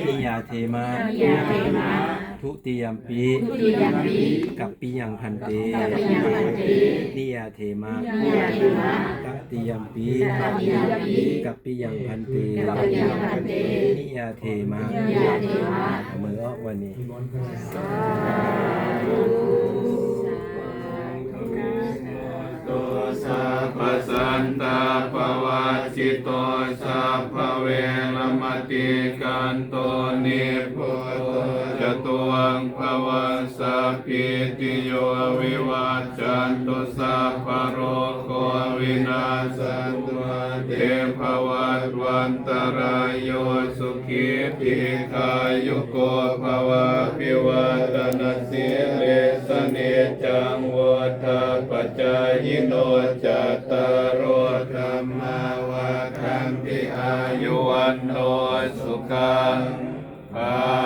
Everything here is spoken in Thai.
นิยาเทมะทุติยมปีกัปปิยังพันเตนิยาเทมะตติยมปีกัปปิยังพันเตนิยาเทมะมือออกวันนี้สัพพสันตาภวัชิโตสัพพเวรมติกันโตนิพุตโตจตุวังภวังสัพพิติโยวิวัจจันตุสัพพโรโควินาศตุเตภวัตวันตรายโยสุขีติขายุโกภวะภิวัตนาสิเลสเนจังวุฒาปัจจายโนจัตตารโอธรรมาวาทันติอายุวันโนสุขังภา